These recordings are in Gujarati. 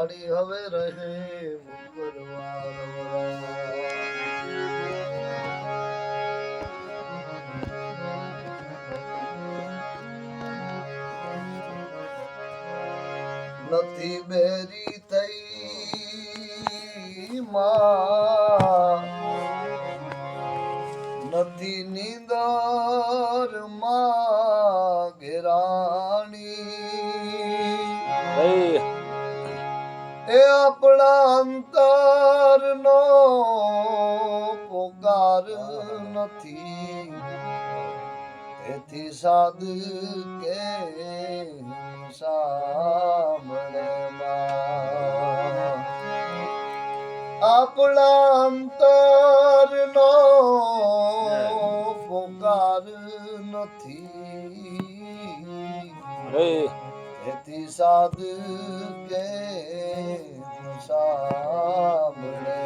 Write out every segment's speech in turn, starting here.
વાણી હવે રહે નથી બેરી થઈ માં નથી નીંદર માં ઘેરાણી એ આપણા અંતર નો પોકાર નથી એથી સાદ કે સાંભળે આપણા અંતર નો પોકાર નથી એથી સાદ કે સાંભળે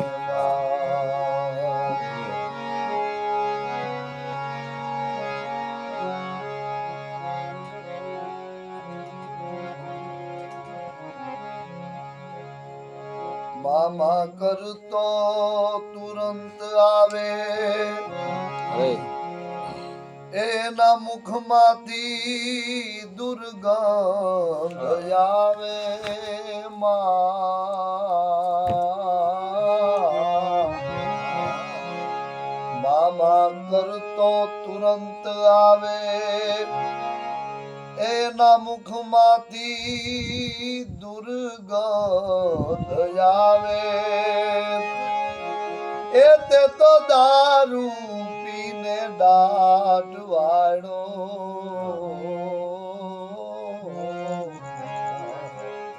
મામા કરતો તુરંત આવે એના મુખમાંથી દુર્ગંધ આવે મામા કરતો તુરંત આવે એના મુખમાંથી દુર્ગંધ આવે એ તે તો દારૂ પીને દાટ વાળો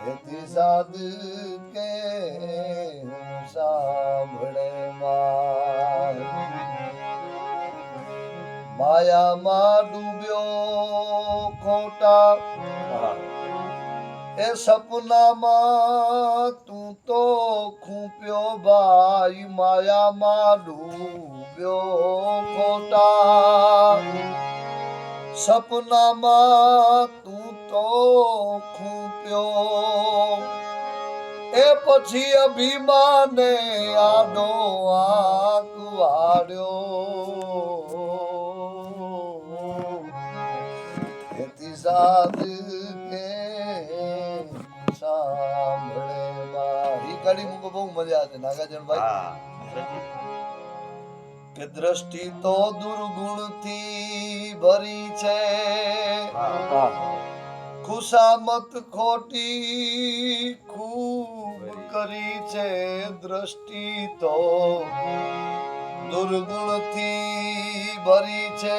એથી સાદ કે સાંભળે માયામાં ડૂબ્યો ખોટા એ સપનામાં તું તો ખૂંપ્યો ભાઈ માયામાં ડૂબ્યો ખોટા સપનામાં તું તો ખૂંપ્યો એ પછી અભિમાને આડો આંક વાળ્યો એથી સાદ કે સાંભળે ઈ ગાડી મુકો બહુ મજા આવે નાગાજનભાઈ કે દ્રષ્ટિ તો દુર્ગુણ થી ભરી છે ખુશામત ખોટી ખૂબ કરી છે દ્રષ્ટિ તો દુર્ગુણ થી ભરી છે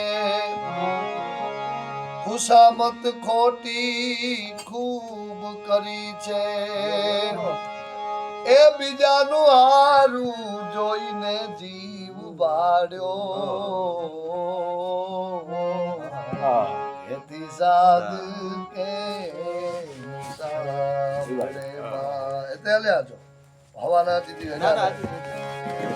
ખુશામત ખોટી ખૂબ કરી છે એ બીજાનું હારું જોઈને જીવ બાળ્યો એથી સાદ કે હવાના દીદી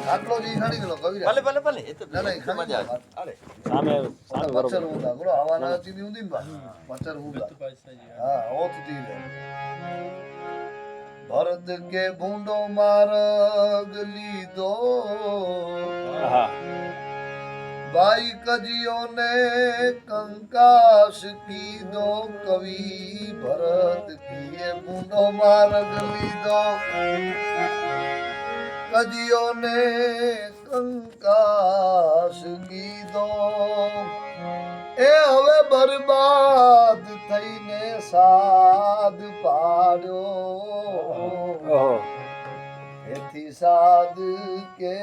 આટલો જ ખાડી ગયો કવિ ભલે ભલે ભલે એ તો ના ના મજા આવે સામે સામે મચ્છર ઉડા બોલો હવાના દીદી ઉંદી બા મચ્છર ઉડા હા ઓત દીલે ભરત કે ભૂંડો માર્ગ લીધો ભાઈ કજીઓ ને કંકાશ કીધો કવિ ભરત કીએ ભૂંડો માર્ગ લીધો કજીઓ ને કંકાશ કીધો એ હવે બરબાદ થઈને સાદ પાડ્યો એથી સાદ કે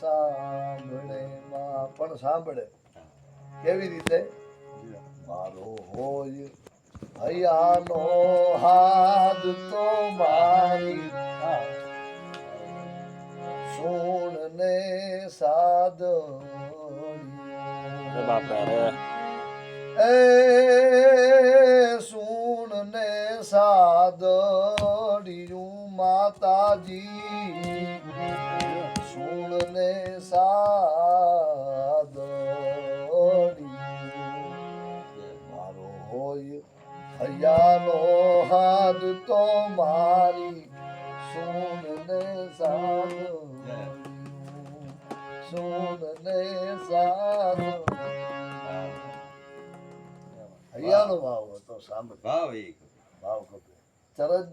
સાંભળે પણ સાંભળે કેવી રીતે મારો હોય હૈયાનો હાથ તો મારી સુણ ને સાદ એ સુણ ને સાદડિયું માતાજી સુણ ને સાદડિયું મારો હોય હૈયાનો હાથ તો મારી સોન ને સાધુ સોન ને સાધુ હૈયાનો ભાવ હતો સાંભળ ભાવ ખપે ચરજ